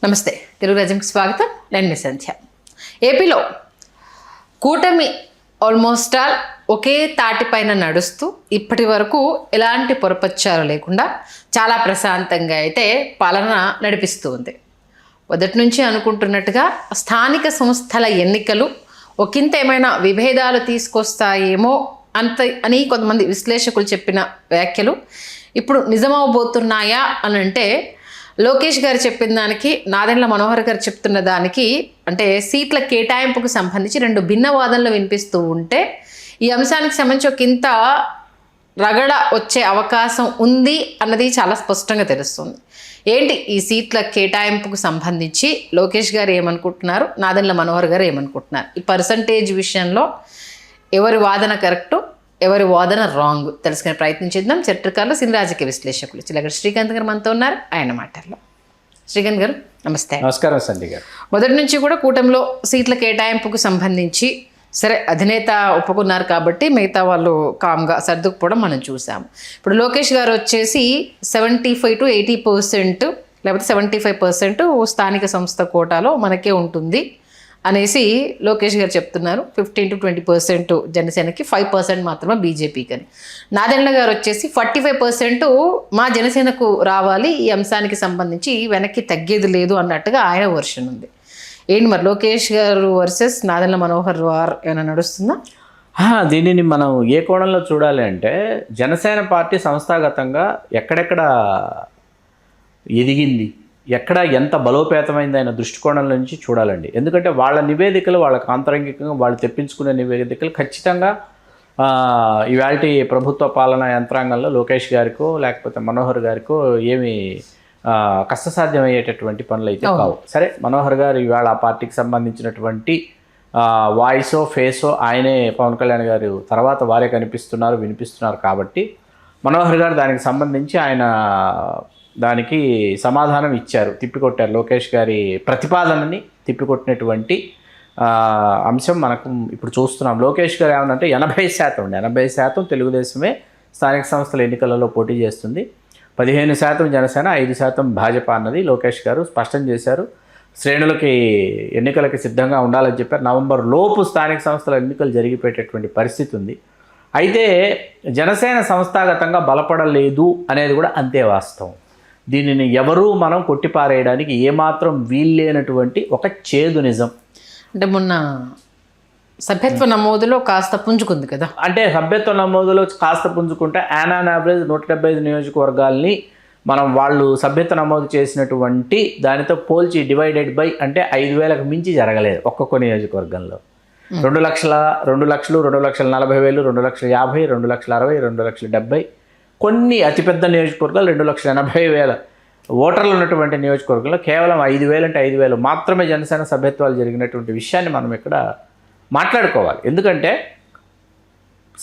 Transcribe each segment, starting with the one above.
నమస్తే తెలుగు రాజ్యంకి స్వాగతం. నేను మీ సంధ్య. ఏపీలో కూటమి ఆల్మోస్ట్ ఆల్ ఒకే తాటిపైన నడుస్తూ ఇప్పటి వరకు ఎలాంటి పొరపచ్చారు లేకుండా చాలా ప్రశాంతంగా అయితే పాలన నడిపిస్తూ ఉంది. మొదటి నుంచి అనుకుంటున్నట్టుగా స్థానిక సంస్థల ఎన్నికలు ఒకంత ఏమైనా విభేదాలు తీసుకొస్తాయేమో అని కొంతమంది విశ్లేషకులు చెప్పిన వ్యాఖ్యలు ఇప్పుడు నిజమవబోతున్నాయా అని అంటే లోకేష్ గారు చెప్పిన దానికి నాదెండ్ల మనోహర్ గారు చెప్తున్న దానికి అంటే సీట్ల కేటాయింపుకు సంబంధించి రెండు భిన్న వాదనలు వినిపిస్తూ ఉంటే ఈ అంశానికి సంబంధించి ఒకంత రగడ వచ్చే అవకాశం ఉంది అన్నది చాలా స్పష్టంగా తెలుస్తుంది. ఏంటి ఈ సీట్ల కేటాయింపుకు సంబంధించి లోకేష్ గారు ఏమనుకుంటున్నారు, నాదెండ్ల మనోహర్ గారు ఏమనుకుంటున్నారు, ఈ పర్సంటేజ్ విషయంలో ఎవరి వాదన కరెక్టు ఎవరి వాదన రాంగ్ తెలుసుకునే ప్రయత్నం చేద్దాం. చరిత్రకారులు సినీ రాజకీయ విశ్లేషకులు చిలగడ శ్రీకాంత్ గారు మనతో ఉన్నారు. ఆయన మాటల్లో శ్రీకాంత్ గారు నమస్తే. నమస్కారం సంధ్య గారు. మొదటి నుంచి కూడా కూటమిలో సీట్ల కేటాయింపుకు సంబంధించి సరే అధినేత ఒప్పుకున్నారు కాబట్టి మిగతా వాళ్ళు కామ్గా సర్దుకుపోవడం మనం చూసాము. ఇప్పుడు లోకేష్ గారు వచ్చేసి 75 to 80% లేకపోతే 75% స్థానిక సంస్థ కోటాలో మనకే ఉంటుంది అనేసి లోకేష్ గారు చెప్తున్నారు. 15 to 20% జనసేనకి, 5% మాత్రమే బీజేపీకి అని. నాదెండ్ల గారు వచ్చేసి 45% మా జనసేనకు రావాలి, ఈ అంశానికి సంబంధించి వెనక్కి తగ్గేది లేదు అన్నట్టుగా ఆయన వర్షన్ ఉంది. ఏంటి మరి లోకేష్ గారు వర్సెస్ నాదెండ్ల మనోహర్ వార్ ఏమైనా నడుస్తుందా? దీనిని మనం ఏ కోణంలో చూడాలి అంటే జనసేన పార్టీ సంస్థాగతంగా ఎక్కడెక్కడ ఎదిగింది, ఎక్కడ ఎంత బలోపేతమైంది అయిన దృష్టికోణం నుంచి చూడాలండి. ఎందుకంటే వాళ్ళ నివేదికలు వాళ్ళకి ఆంతరంగికంగా వాళ్ళు తెప్పించుకునే నివేదికలు ఖచ్చితంగా ఇవాళ ప్రభుత్వ పాలనా యంత్రాంగంలో లోకేష్ గారికో లేకపోతే మనోహర్ గారికో ఏమి కష్టసాధ్యమయ్యేటటువంటి పనులు అయితే కావు. సరే, మనోహర్ గారు ఇవాళ ఆ పార్టీకి సంబంధించినటువంటి వాయిసో ఫేసో ఆయనే పవన్ కళ్యాణ్ గారు తర్వాత వారే కనిపిస్తున్నారు వినిపిస్తున్నారు కాబట్టి మనోహర్ గారు దానికి సంబంధించి ఆయన దానికి సమాధానం ఇచ్చారు, తిప్పికొట్టారు. లోకేష్ గారి ప్రతిపాదనని తిప్పికొట్టినటువంటి అంశం మనకు ఇప్పుడు చూస్తున్నాం. లోకేష్ గారు ఏమనంటే 80% తెలుగుదేశమే స్థానిక సంస్థల ఎన్నికలలో పోటీ చేస్తుంది, 15% జనసేన, 5% భాజపా అన్నది లోకేష్ గారు స్పష్టం చేశారు. శ్రేణులకి ఎన్నికలకి సిద్ధంగా ఉండాలని చెప్పారు. నవంబర్ లోపు స్థానిక సంస్థల ఎన్నికలు జరిగిపోయేటటువంటి పరిస్థితి ఉంది. అయితే జనసేన సంస్థాగతంగా బలపడలేదు అనేది కూడా అంతే వాస్తవం. దీనిని ఎవరూ మనం కొట్టిపారేయడానికి ఏమాత్రం వీల్లేనటువంటి ఒక చేదు నిజం. అంటే మొన్న సభ్యత్వ నమోదులో కాస్త పుంజుకుంది కదా. అంటే సభ్యత్వ నమోదులో కాస్త పుంజుకుంటే యాన్ యావరేజ్ 175 నియోజకవర్గాల్ని మనం వాళ్ళు సభ్యత్వ నమోదు చేసినటువంటి దానితో పోల్చి డివైడెడ్ బై అంటే 5,000కు మించి జరగలేదు ఒక్కొక్క నియోజకవర్గంలో. 2,00,000, 2,40,000, 2,50,000, 2,60,000, 2,70,000 కొన్ని అతిపెద్ద నియోజకవర్గాలు 2,80,000 ఓటర్లు ఉన్నటువంటి నియోజకవర్గంలో కేవలం 5,000 అంటే 5,000 మాత్రమే జనసేన సభ్యత్వాలు జరిగినటువంటి విషయాన్ని మనం ఇక్కడ మాట్లాడుకోవాలి. ఎందుకంటే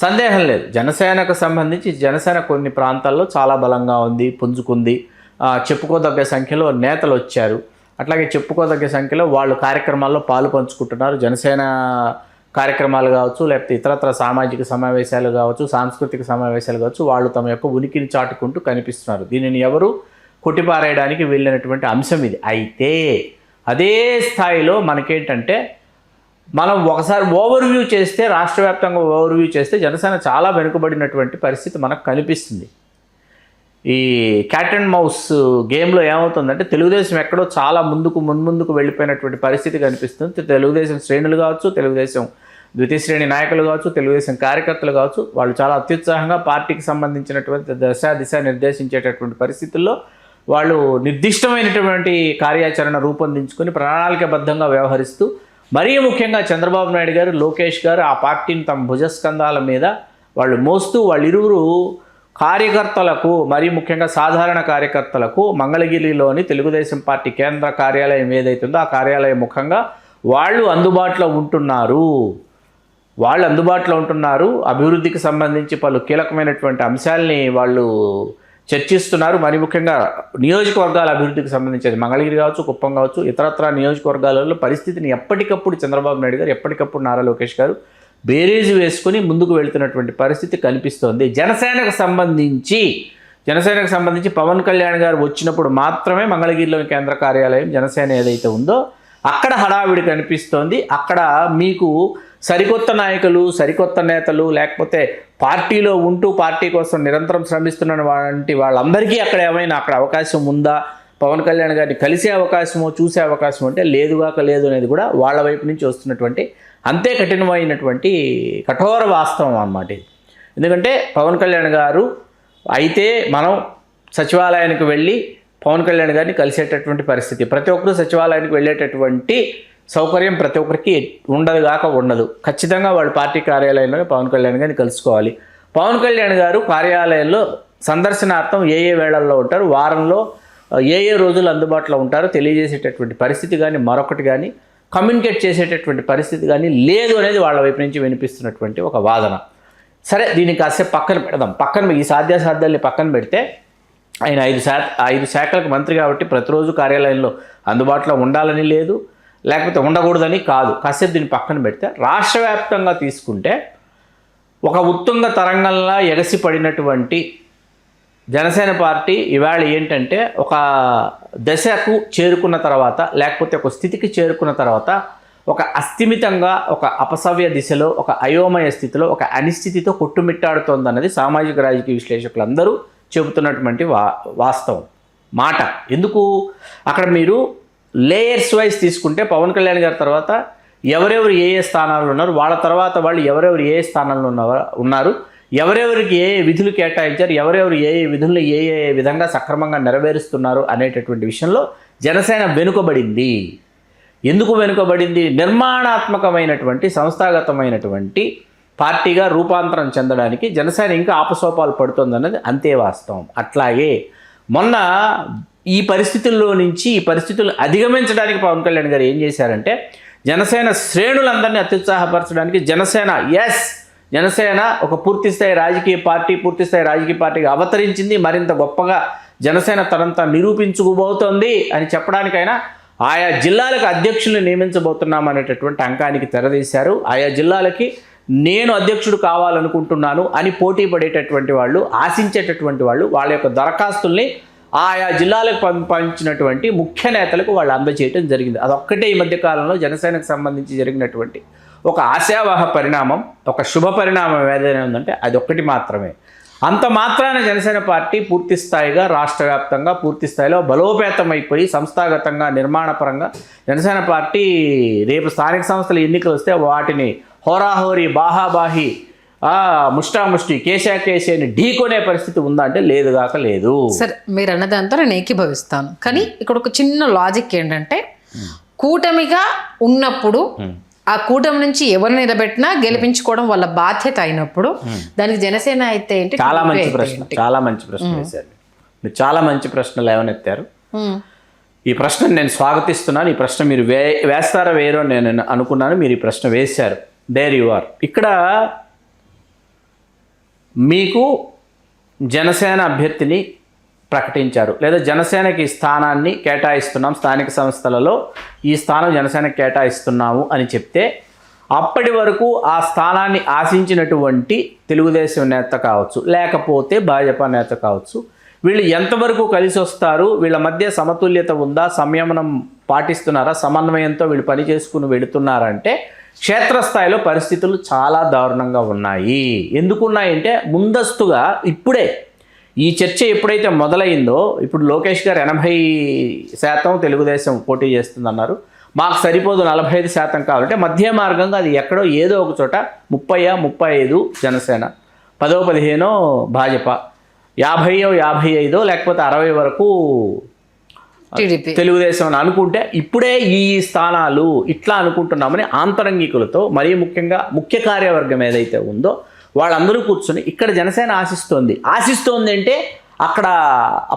సందేహం లేదు, జనసేనకు సంబంధించి జనసేన కొన్ని ప్రాంతాల్లో చాలా బలంగా ఉంది, పుంజుకుంది. చెప్పుకోదగ్గ సంఖ్యలో నేతలు వచ్చారు, అట్లాగే చెప్పుకోదగ్గ సంఖ్యలో వాళ్ళు కార్యక్రమాల్లో పాలు పంచుకుంటున్నారు. జనసేన కార్యక్రమాలు కావచ్చు, లేకపోతే ఇతరత్ర సామాజిక సమావేశాలు కావచ్చు, సాంస్కృతిక సమావేశాలు కావచ్చు, వాళ్ళు తమ యొక్క ఉనికిని చాటుకుంటూ కనిపిస్తున్నారు. దీనిని ఎవరు కొట్టిపారేయడానికి వెళ్ళినటువంటి అంశం ఇది. అయితే అదే స్థాయిలో మనకేంటంటే మనం ఒకసారి ఓవర్వ్యూ చేస్తే, రాష్ట్ర వ్యాప్తంగా ఓవర్వ్యూ చేస్తే జనసేన చాలా వెనుకబడినటువంటి పరిస్థితి మనకు కనిపిస్తుంది. ఈ క్యాట్ అండ్ మౌస్ గేమ్లో ఏమవుతుందంటే తెలుగుదేశం ఎక్కడో చాలా మున్ముందుకు వెళ్ళిపోయినటువంటి పరిస్థితి కనిపిస్తుంది. తెలుగుదేశం శ్రేణులు కావచ్చు, తెలుగుదేశం ద్వితీయ శ్రేణి నాయకులు కావచ్చు, తెలుగుదేశం కార్యకర్తలు కావచ్చు, వాళ్ళు చాలా అత్యుత్సాహంగా పార్టీకి సంబంధించినటువంటి దిశ నిర్దేశించేటటువంటి పరిస్థితుల్లో వాళ్ళు నిర్దిష్టమైనటువంటి కార్యాచరణ రూపొందించుకొని ప్రణాళికబద్ధంగా వ్యవహరిస్తూ, మరీ ముఖ్యంగా చంద్రబాబు నాయుడు గారు, లోకేష్ గారు ఆ పార్టీని తమ భుజస్కంధాల మీద వాళ్ళు మోస్తూ వాళ్ళిరువురు కార్యకర్తలకు, మరీ ముఖ్యంగా సాధారణ కార్యకర్తలకు మంగళగిరిలోని తెలుగుదేశం పార్టీ కేంద్ర కార్యాలయం ఏదైతుందో ఆ కార్యాలయం ముఖంగా వాళ్ళు అందుబాటులో ఉంటున్నారు. అభివృద్ధికి సంబంధించి పలు కీలకమైనటువంటి అంశాలని వాళ్ళు చర్చిస్తున్నారు. మరి ముఖ్యంగా నియోజకవర్గాల అభివృద్ధికి సంబంధించి మంగళగిరి కావచ్చు, కుప్పం కావచ్చు, ఇతరత్ర నియోజకవర్గాలలో పరిస్థితిని ఎప్పటికప్పుడు చంద్రబాబు నాయుడు గారు, ఎప్పటికప్పుడు నారా లోకేష్ గారు బేరీజు వేసుకుని ముందుకు వెళుతున్నటువంటి పరిస్థితి కనిపిస్తోంది. జనసేనకు సంబంధించి జనసేనకు సంబంధించి పవన్ కళ్యాణ్ గారు వచ్చినప్పుడు మాత్రమే మంగళగిరిలోని కేంద్ర కార్యాలయం జనసేన ఏదైతే ఉందో అక్కడ హడావిడి కనిపిస్తోంది. అక్కడ మీకు సరికొత్త నాయకులు, సరికొత్త నేతలు, లేకపోతే పార్టీలో ఉంటూ పార్టీ కోసం నిరంతరం శ్రమిస్తున్న వంటి వాళ్ళందరికీ అక్కడ ఏమైనా అక్కడ అవకాశం ఉందా, పవన్ కళ్యాణ్ గారిని కలిసే అవకాశమో చూసే అవకాశం అంటే లేదుగాక లేదు అనేది కూడా వాళ్ళ వైపు నుంచి వస్తున్నటువంటి అంతే కఠినమైనటువంటి కఠోర వాస్తవం అన్నమాట ఇది. ఎందుకంటే పవన్ కళ్యాణ్ గారు అయితే మనం సచివాలయానికి వెళ్ళి పవన్ కళ్యాణ్ గారిని కలిసేటటువంటి పరిస్థితి, ప్రతి ఒక్కరూ సచివాలయానికి వెళ్ళేటటువంటి సౌకర్యం ప్రతి ఒక్కరికి ఉండదు. ఖచ్చితంగా వాళ్ళు పార్టీ కార్యాలయంలోనే పవన్ కళ్యాణ్ గారిని కలుసుకోవాలి. పవన్ కళ్యాణ్ గారు కార్యాలయంలో సందర్శనార్థం ఏ వేళల్లో ఉంటారు, వారంలో ఏ రోజులు అందుబాటులో ఉంటారో తెలియజేసేటటువంటి పరిస్థితి కానీ మరొకటి కానీ కమ్యూనికేట్ చేసేటటువంటి పరిస్థితి కానీ లేదు అనేది వాళ్ళ వైపు నుంచి వినిపిస్తున్నటువంటి ఒక వాదన. సరే, దీన్ని కాసేపు పక్కన పెడదాం. ఈ సాధ్యాసాధ్యాల్ని పక్కన పెడితే ఆయన 5 శాఖలకు మంత్రి కాబట్టి ప్రతిరోజు కార్యాలయంలో అందుబాటులో ఉండాలని లేదు, లేకపోతే ఉండకూడదని కాదు. కాసేపు దీన్ని పక్కన పెడితే రాష్ట్ర వ్యాప్తంగా తీసుకుంటే ఒక ఉత్తుంగ తరంగంలా ఎగసిపడినటువంటి జనసేన పార్టీ ఇవాళ ఏంటంటే ఒక దశకు చేరుకున్న తర్వాత, లేకపోతే ఒక స్థితికి చేరుకున్న తర్వాత ఒక అస్థిమితంగా, ఒక అపసవ్య దిశలో, ఒక అయోమయ స్థితిలో, ఒక అనిశ్చితితో కొట్టుమిట్టాడుతోందన్నది సామాజిక రాజకీయ విశ్లేషకులందరూ చెబుతున్నటువంటి వాస్తవం మాట. ఎందుకు అక్కడ మీరు లేయర్స్ వైజ్ తీసుకుంటే పవన్ కళ్యాణ్ గారి తర్వాత ఎవరెవరు ఏ స్థానాల్లో ఉన్నారు, వాళ్ళ తర్వాత వాళ్ళు ఎవరెవరు ఏ స్థానాల్లో ఉన్నారు, ఎవరెవరికి ఏ విధులు కేటాయించారు, ఎవరెవరు ఏ విధులను ఏ విధంగా సక్రమంగా నెరవేరుస్తున్నారు అనేటటువంటి విషయంలో జనసేన వెనుకబడింది. ఎందుకు వెనుకబడింది? నిర్మాణాత్మకమైనటువంటి సంస్థాగతమైనటువంటి పార్టీగా రూపాంతరం చెందడానికి జనసేన ఇంకా ఆపసోపాలు పడుతుందన్నది అంతే వాస్తవం. అట్లాగే మొన్న ఈ పరిస్థితుల్లో నుంచి ఈ పరిస్థితులను అధిగమించడానికి పవన్ కళ్యాణ్ గారు ఏం చేశారంటే జనసేన శ్రేణులందరినీ అత్యుత్సాహపరచడానికి జనసేన ఒక పూర్తిస్థాయి రాజకీయ పార్టీగా అవతరించింది, మరింత గొప్పగా జనసేన తనంతా నిరూపించుకోబోతోంది అని చెప్పడానికైనా ఆయా జిల్లాలకు అధ్యక్షులను నియమించబోతున్నామనేటటువంటి అంకానికి తెరదీశారు. ఆయా జిల్లాలకి నేను అధ్యక్షుడు కావాలనుకుంటున్నాను అని పోటీ పడేటటువంటి వాళ్ళు, ఆశించేటటువంటి వాళ్ళు వాళ్ళ యొక్క దరఖాస్తుల్ని ఆయా జిల్లాలకు పంపించినటువంటి ముఖ్య నేతలకు వాళ్ళు అందజేయటం జరిగింది. అదొక్కటే ఈ మధ్యకాలంలో జనసేనకు సంబంధించి జరిగినటువంటి ఒక ఆశావహ పరిణామం, ఒక శుభ పరిణామం ఏదైనా ఉందంటే అదొక్కటి మాత్రమే. అంత మాత్రాన జనసేన పార్టీ పూర్తి స్థాయిగా రాష్ట్ర వ్యాప్తంగా పూర్తి స్థాయిలో బలోపేతమైపోయి సంస్థాగతంగా నిర్మాణపరంగా జనసేన పార్టీ రేపు స్థానిక సంస్థల ఎన్నికలు వస్తే వాటిని హోరాహోరీ బాహాబాహి ముష్టాముష్టి కేశీ అని ఢీకొనే పరిస్థితి ఉందా అంటే లేదుగాక లేదు. సరే, మీరు అన్నదాంతో నేను ఏకీభవిస్తాను. కానీ ఇక్కడ ఒక చిన్న లాజిక్ ఏంటంటే కూటమిగా ఉన్నప్పుడు ఆ కూటమి నుంచి ఎవరు నిలబెట్టినా గెలిపించుకోవడం వాళ్ళ బాధ్యత అయినప్పుడు దానికి జనసేన అయితే ఏంటి? చాలా మంచి ప్రశ్న వేశారు. మీరు చాలా మంచి ప్రశ్నలు ఏమనెత్తారు. ఈ ప్రశ్నను నేను స్వాగతిస్తున్నాను. ఈ ప్రశ్న మీరు వేస్తారో వేరో నేను అనుకున్నాను. మీరు ఈ ప్రశ్న వేశారు. There you are. ఇక్కడ మీకు జనసేన అభ్యర్థిని ప్రకటించారు, లేదా జనసేనకి స్థానాన్ని కేటాయిస్తున్నాం, స్థానిక సంస్థలలో ఈ స్థానం జనసేనకి కేటాయిస్తున్నాము అని చెప్తే అప్పటి వరకు ఆ స్థానాన్ని ఆశించినటువంటి తెలుగుదేశం నేత కావచ్చు, లేకపోతే భాజపా నేత కావచ్చు, వీళ్ళు ఎంతవరకు కలిసి వస్తారు, వీళ్ళ మధ్య సమతుల్యత ఉందా, సంయమనం పాటిస్తున్నారా, సమన్వయంతో వీళ్ళు పని చేసుకుని వెళుతున్నారంటే క్షేత్రస్థాయిలో పరిస్థితులు చాలా దారుణంగా ఉన్నాయి. ఎందుకున్నాయంటే ముందస్తుగా ఇప్పుడే ఈ చర్చ ఎప్పుడైతే మొదలైందో, ఇప్పుడు లోకేష్ గారు 80% తెలుగుదేశం పోటీ చేస్తుందన్నారు, మాకు సరిపోదు 45% కావాలంటే మధ్య మార్గంగా అది ఎక్కడో ఏదో ఒక చోట 30-35 జనసేన, 10-15 భాజపా, 50-55 లేకపోతే 60 వరకు తెలుగుదేశం అని అనుకుంటే ఇప్పుడే ఈ స్థానాలు ఇట్లా అనుకుంటున్నామని ఆంతరంగికులతో, మరీ ముఖ్యంగా ముఖ్య కార్యవర్గం ఏదైతే ఉందో వాళ్ళందరూ కూర్చొని ఇక్కడ జనసేన ఆశిస్తోంది అంటే అక్కడ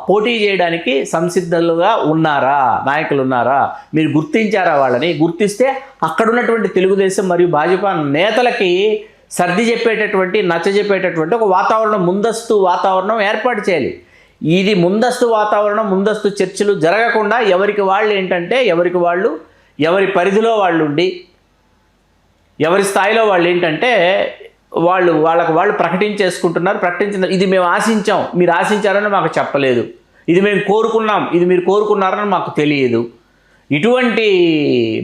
పోటీ చేయడానికి సంసిద్ధులుగా ఉన్నారా, నాయకులు ఉన్నారా, మీరు గుర్తించారా? వాళ్ళని గుర్తిస్తే అక్కడ ఉన్నటువంటి తెలుగుదేశం మరియు భాజపా నేతలకి సర్ది చెప్పేటటువంటి, నచ్చ చెప్పేటటువంటి ఒక వాతావరణం, ముందస్తు వాతావరణం ఏర్పాటు చేయాలి. ఇది ముందస్తు వాతావరణం, ముందస్తు చర్చలు జరగకుండా ఎవరికి వాళ్ళు ఏంటంటే ఎవరి పరిధిలో వాళ్ళు ఉండి ఎవరి స్థాయిలో వాళ్ళు ఏంటంటే వాళ్ళు ప్రకటించేసుకుంటున్నారు. ఇది మేము ఆశించాం, మీరు ఆశించారని మాకు చెప్పలేదు, ఇది మేము కోరుకున్నాం, ఇది మీరు కోరుకున్నారని మాకు తెలియదు. ఇటువంటి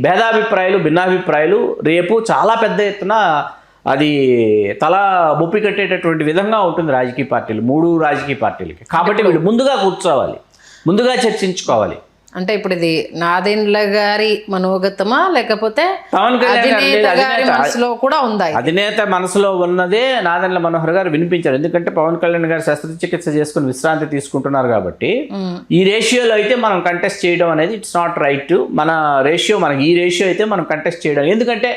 భేదాభిప్రాయాలు, భిన్నాభిప్రాయాలు రేపు చాలా పెద్ద ఎత్తున అది తల బొప్పి కట్టేటటువంటి విధంగా ఉంటుంది రాజకీయ పార్టీలు, 3 రాజకీయ పార్టీలకి. కాబట్టి వీళ్ళు ముందుగా కూర్చోవాలి, ముందుగా చర్చించుకోవాలి. అంటే ఇప్పుడు ఇది నాదెండ్ల గారి మనోగతమా లేకపోతే పవన్ కళ్యాణ్ మనసులో కూడా ఉందా? అధినేత మనసులో ఉన్నదే నాదెండ్ల మనోహర్ గారు వినిపించారు. ఎందుకంటే పవన్ కళ్యాణ్ గారు శస్త్రచికిత్స చేసుకుని విశ్రాంతి తీసుకుంటున్నారు కాబట్టి ఈ రేషియోలో అయితే మనం కంటెస్ట్ చేయడం అనేది ఇట్స్ నాట్ రైట్. మనకి ఈ రేషియో అయితే మనం కంటెస్ట్ చేయడం, ఎందుకంటే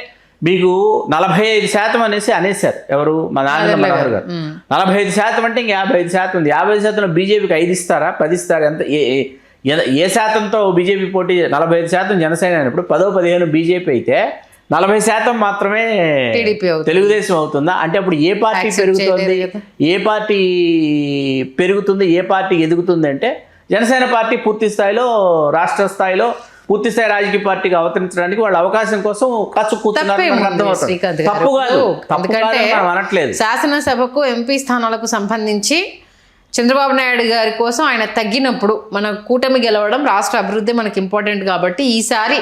మీకు 45% అనేసారు ఎవరు, మా నాదెండ్ల మనోహర్ గారు. 45% అంటే ఇంక 55% ఉంది. 55%లో బీజేపీకి 5 ఇస్తారా, 10 ఇస్తారా, ఎంత ఏ శాతంతో బీజేపీ పోటీ? 45% జనసేన అయినప్పుడు 10-15 బీజేపీ అయితే 40% మాత్రమే తెలుగుదేశం అవుతుందా? అంటే అప్పుడు ఏ పార్టీ పెరుగుతుంది, ఏ పార్టీ ఎదుగుతుంది అంటే జనసేన పార్టీ పూర్తి స్థాయిలో రాష్ట్ర స్థాయిలో పూర్తి స్థాయి రాజకీయ పార్టీగా అవతరించడానికి వాళ్ళు అవకాశం కోసం ఖర్చు కూర్చున్నారు. అనట్లేదు. శాసనసభకు ఎంపీ స్థానాలకు సంబంధించి చంద్రబాబు నాయుడు గారి కోసం ఆయన తగ్గినప్పుడు మన కూటమి గెలవడం, రాష్ట్ర అభివృద్ధి మనకి ఇంపార్టెంట్ కాబట్టి ఈసారి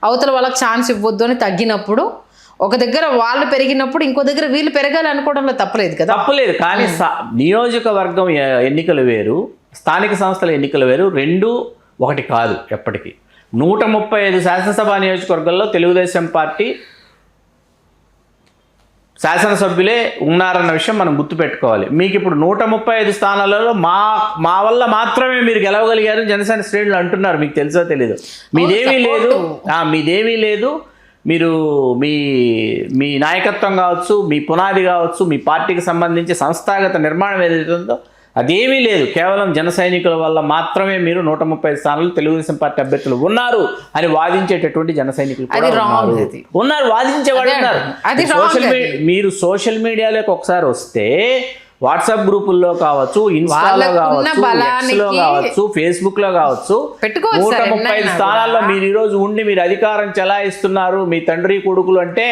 అవతల వాళ్ళకి ఛాన్స్ ఇవ్వద్దు అని తగ్గినప్పుడు, ఒక దగ్గర వాళ్ళు పెరిగినప్పుడు ఇంకో దగ్గర వీళ్ళు పెరగాలి అనుకోవడంలో తప్పలేదు కదా? తప్పలేదు. కానీ నియోజకవర్గం ఎన్నికలు వేరు, స్థానిక సంస్థల ఎన్నికలు వేరు, 2 ఒకటి కాదు. ఎప్పటికీ 135 శాసనసభ నియోజకవర్గాల్లో తెలుగుదేశం పార్టీ శాసనసభ్యులే ఉన్నారన్న విషయం మనం గుర్తుపెట్టుకోవాలి. మీకు ఇప్పుడు 135 స్థానాలలో మా వల్ల మాత్రమే మీరు గెలవగలిగారు జనసేన శ్రేణులు అంటున్నారు. మీకు తెలుసో తెలీదు, మీదేమీ లేదు. మీరు మీ నాయకత్వం కావచ్చు, మీ పునాది కావచ్చు, మీ పార్టీకి సంబంధించి సంస్థాగత నిర్మాణం ఏదైతే ఉందో అదేమీ లేదు. కేవలం జన సైనికుల వల్ల మాత్రమే మీరు 135 స్థానాలు తెలుగుదేశం పార్టీ అభ్యర్థులు ఉన్నారు అని వాదించేటటువంటి జన సైనికులు ఉన్నారు, వాదించేవాళ్ళు ఉన్నారు. మీరు సోషల్ మీడియాలోకి ఒకసారి వస్తే వాట్సాప్ గ్రూపుల్లో కావచ్చు, ఇన్స్టాలో కావచ్చు, ఎక్స్లో కావచ్చు, ఫేస్బుక్ లో కావచ్చు, 135 స్థానాల్లో మీరు ఈరోజు ఉండి మీరు అధికారం చెలాయిస్తున్నారు, మీ తండ్రి కొడుకులు అంటే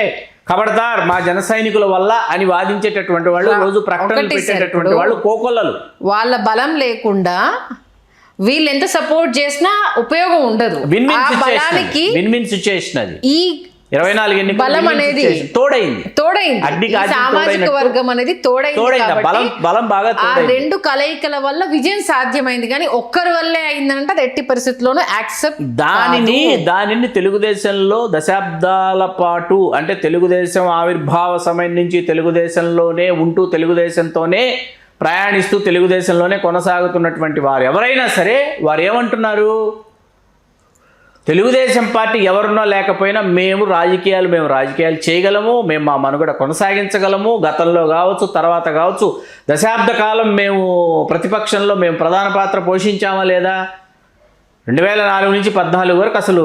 ఖబర్దార్ మా జన సైనికుల వల్ల అని వాదించేటటువంటి వాళ్ళు, రోజు ప్రకటనలు పెట్టేటటువంటి వాళ్ళు కోకొల్లలు. వాళ్ళ బలం లేకుండా వీళ్ళు ఎంత సపోర్ట్ చేసినా ఉపయోగం ఉండదు. విన్ విన్ సిచ్యుయేషన్ అది. ఈ 24 ఎన్నికలు బలం అనేది తోడైంది, సామాజిక వర్గం అనేది తోడైంది. బలం బాగా ఆ 2 కలయికల వల్ల విజయం సాధ్యమైంది. కానీ ఒక్కరి వల్లే అయిందంటే అది ఎట్టి పరిస్థితుల్లోనూ యాక్సెప్ట్. దానిని తెలుగుదేశంలో దశాబ్దాల పాటు, అంటే తెలుగుదేశం ఆవిర్భావ సమయం నుంచి తెలుగుదేశంలోనే ఉంటూ తెలుగుదేశంతోనే ప్రయాణిస్తూ తెలుగుదేశంలోనే కొనసాగుతున్నటువంటి వారు ఎవరైనా సరే వారు ఏమంటున్నారు? తెలుగుదేశం పార్టీ ఎవరున్నా లేకపోయినా మేము రాజకీయాలు చేయగలము, మేము మా మనుగడ కొనసాగించగలము. గతంలో కావచ్చు, తర్వాత కావచ్చు, దశాబ్ద కాలం మేము ప్రతిపక్షంలో మేము ప్రధాన పాత్ర పోషించామా లేదా? 2004 నుంచి 14 వరకు అసలు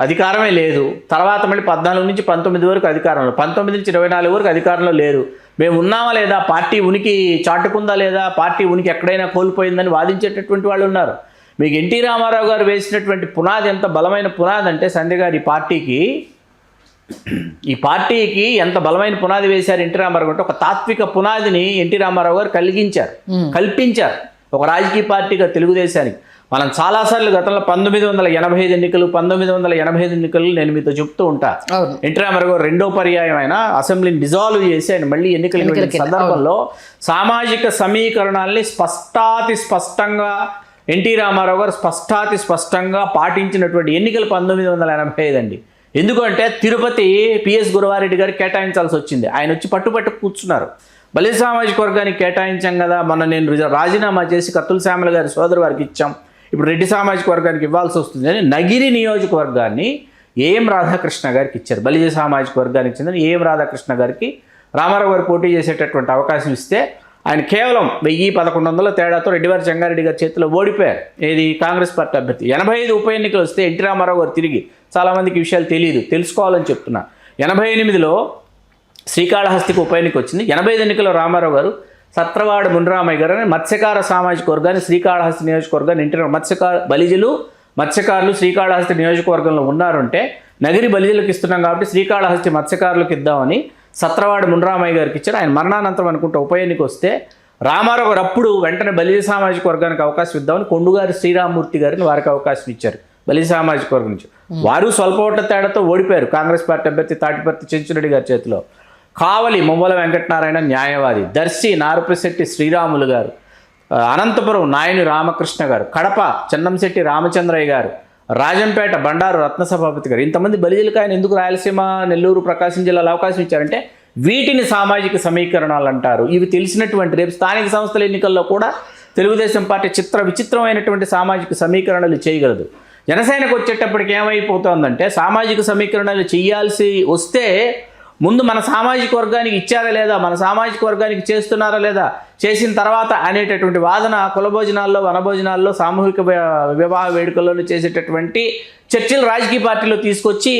అధికారమే లేదు. తర్వాత మళ్ళీ 14 నుంచి 19 వరకు అధికారంలో, 19 నుంచి 24 వరకు అధికారంలో లేదు. మేము ఉన్నామా లేదా? పార్టీ ఉనికి చాటుకుందా లేదా? పార్టీ ఉనికి ఎక్కడైనా కోల్పోయిందని వాదించేటటువంటి వాళ్ళు ఉన్నారు. మీకు ఎన్టీ రామారావు గారు వేసినటువంటి పునాది ఎంత బలమైన పునాది అంటే సంధ్య గారు ఈ పార్టీకి ఎంత బలమైన పునాది వేశారు ఎన్టీ రామారావు అంటే, ఒక తాత్విక పునాదిని ఎన్టీ రామారావు గారు కల్పించారు ఒక రాజకీయ పార్టీగా తెలుగుదేశానికి. మనం చాలాసార్లు గతంలో 1985 ఎన్నికలు నేను మీతో చెప్తూ ఉంటా. ఎన్టీ రామారావు గారు 2వ పర్యాయం ఆయన అసెంబ్లీని డిజాల్వ్ చేసి ఆయన మళ్ళీ ఎన్నికలు వెళ్ళిన సందర్భంలో సామాజిక సమీకరణాల్ని స్పష్టంగా ఎన్టీ రామారావు గారు స్పష్టంగా పాటించినటువంటి ఎన్నికలు 1985 అండి. ఎందుకంటే తిరుపతి పిఎస్ గురవారెడ్డి గారికి కేటాయించాల్సి వచ్చింది. ఆయన వచ్చి పట్టు కూర్చున్నారు. బలి సామాజిక వర్గానికి కేటాయించాం కదా, మొన్న నేను రాజీనామా చేసి కత్తుల శ్యామల గారి సోదరు వారికి ఇచ్చాం, ఇప్పుడు రెడ్డి సామాజిక వర్గానికి ఇవ్వాల్సి వస్తుంది అని నగిరి నియోజకవర్గాన్ని ఏఎం రాధాకృష్ణ గారికి ఇచ్చారు. బలిజ సామాజిక వర్గానికి చెందిన ఏఎం రాధాకృష్ణ గారికి రామారావు గారు పోటీ చేసేటటువంటి అవకాశం ఇస్తే ఆయన కేవలం 1000-1100 తేడాతో రెడ్డివారి చెంగారెడ్డి గారి చేతిలో ఓడిపోయారు. ఏది కాంగ్రెస్ పార్టీ అభ్యర్థి. 85 ఉప ఎన్నికలు వస్తే ఎన్టీ రామారావు గారు తిరిగి, చాలామందికి విషయాలు తెలుసుకోవాలని చెప్తున్నా, 88లో శ్రీకాళహస్తికి ఉప ఎన్నిక వచ్చింది. 85 ఎన్నికల్లో రామారావు గారు సత్రవాడ మునిరామయ్య గారు మత్స్యకార సామాజిక వర్గాన్ని శ్రీకాళహస్తి నియోజకవర్గాన్ని మత్స్యకారులు శ్రీకాళహస్తి నియోజకవర్గంలో ఉన్నారంటే నగిరి బలిజలకు ఇస్తున్నాం కాబట్టి శ్రీకాళహస్తి మత్స్యకారులకు ఇద్దామని సత్రవాడ మునరామయ్య గారికి ఇచ్చారు. ఆయన మరణానంతరం అనుకుంటే ఉప ఎన్నిక వస్తే రామారావు గారు అప్పుడు వెంటనే బలిజ సామాజిక వర్గానికి అవకాశం ఇద్దామని కొండుగారి శ్రీరామమూర్తి గారిని వారికి అవకాశం ఇచ్చారు బలిజ సామాజిక వర్గం నుంచి. వారు స్వల్ప ఓట్ల తేడాతో ఓడిపోయారు కాంగ్రెస్ పార్టీ అభ్యర్థి తాటిపర్తి చెంచురెడ్డి గారి చేతిలో. కావలి మువ్వల వెంకటనారాయణ న్యాయవాది, దర్శి నారుపశెట్టి శ్రీరాములు గారు, అనంతపురం నాయని రామకృష్ణ గారు, కడప చెన్నంశెట్టి రామచంద్రయ్య గారు, రాజంపేట బండారు రత్నసభాపతి గారు, ఇంతమంది బలిజలకు ఆయన ఎందుకు రాయలసీమ, నెల్లూరు, ప్రకాశం జిల్లాలో అవకాశం ఇచ్చారంటే వీటిని సామాజిక సమీకరణాలు అంటారు. ఇవి తెలిసినటువంటి రేపు స్థానిక సంస్థల ఎన్నికల్లో కూడా తెలుగుదేశం పార్టీ విచిత్రమైనటువంటి సామాజిక సమీకరణలు చేయగలదు. జనసేనకు వచ్చేటప్పటికి ఏమైపోతుందంటే సామాజిక సమీకరణలు చేయాల్సి వస్తే ముందు మన సామాజిక వర్గానికి ఇచ్చారా లేదా, మన సామాజిక వర్గానికి చేస్తున్నారా లేదా, చేసిన తర్వాత అనేటటువంటి వాదన కులభోజనాల్లో, వనభోజనాల్లో, సామూహిక వివాహ వేడుకల్లో చేసేటటువంటి చర్చలు రాజకీయ పార్టీలో తీసుకొచ్చి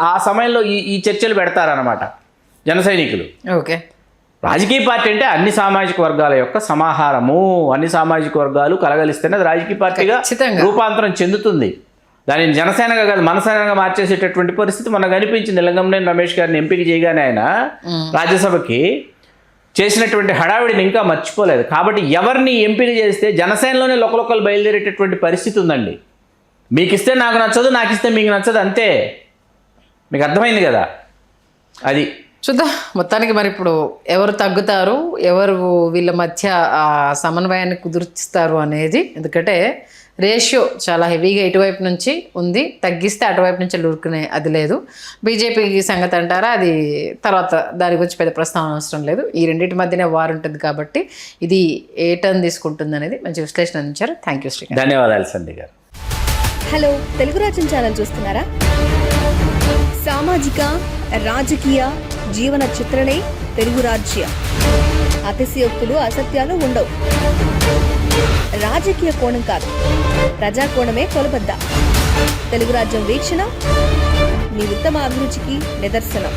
ఆ సమయంలో ఈ చర్చలు పెడతారన్నమాట జన సైనికులు. ఓకే, రాజకీయ పార్టీ అంటే అన్ని సామాజిక వర్గాల యొక్క సమాహారము, అన్ని సామాజిక వర్గాలు కలగలిస్తేనే అది రాజకీయ పార్టీగా రూపాంతరం చెందుతుంది. దానిని జనసేనగా కాదు మనసేనగా మార్చేసేటటువంటి పరిస్థితి మనకు అనిపించింది. లింగంనేని రమేష్ గారిని ఎంపిక చేయగానే ఆయన రాజ్యసభకి చేసినటువంటి హడావిడిని ఇంకా మర్చిపోలేదు. కాబట్టి ఎవరిని ఎంపిక చేస్తే జనసేనలోనే లొకలొకలు బయలుదేరేటటువంటి పరిస్థితి ఉందండి. మీకు ఇస్తే నాకు నచ్చదు, నాకు ఇస్తే మీకు నచ్చదు, అంతే. మీకు అర్థమైంది కదా. అది చూద్దాం మొత్తానికి. మరి ఇప్పుడు ఎవరు తగ్గుతారు, ఎవరు వీళ్ళ మధ్య సమన్వయాన్ని కుదుర్చుతారు అనేది, ఎందుకంటే రేషియో చాలా హెవీగా ఇటువైపు నుంచి ఉంది, తగ్గిస్తే అటువైపు నుంచి లూరుకునే అది లేదు. బీజేపీకి సంగతి అంటారా, అది తర్వాత దాని గురించి పెద్ద ప్రస్తావన అవసరం లేదు. ఈ రెండింటి మధ్యనే వార్ ఉంటుంది కాబట్టి ఇది ఏ టర్న్ తీసుకుంటుంది అనేది మంచి విశ్లేషణ అందించారు. Thank you Srikanth. ధన్యవాదాలు సంధ్య గారు. హలో, తెలుగు రాజ్యం ఛానల్ చూస్తున్నారా? సామాజిక, రాజకీయ, జీవన చిత్రణే తెలుగు రాజ్యం. అతిశయోక్తులు, అసత్యాలు ఉండవు. రాజకీయ కోణం కాదు, ప్రజా కోణమే కొలబద్ద. తెలుగు రాజ్యం వీక్షణ మీ ఉత్తమ అభిరుచికి నిదర్శనం.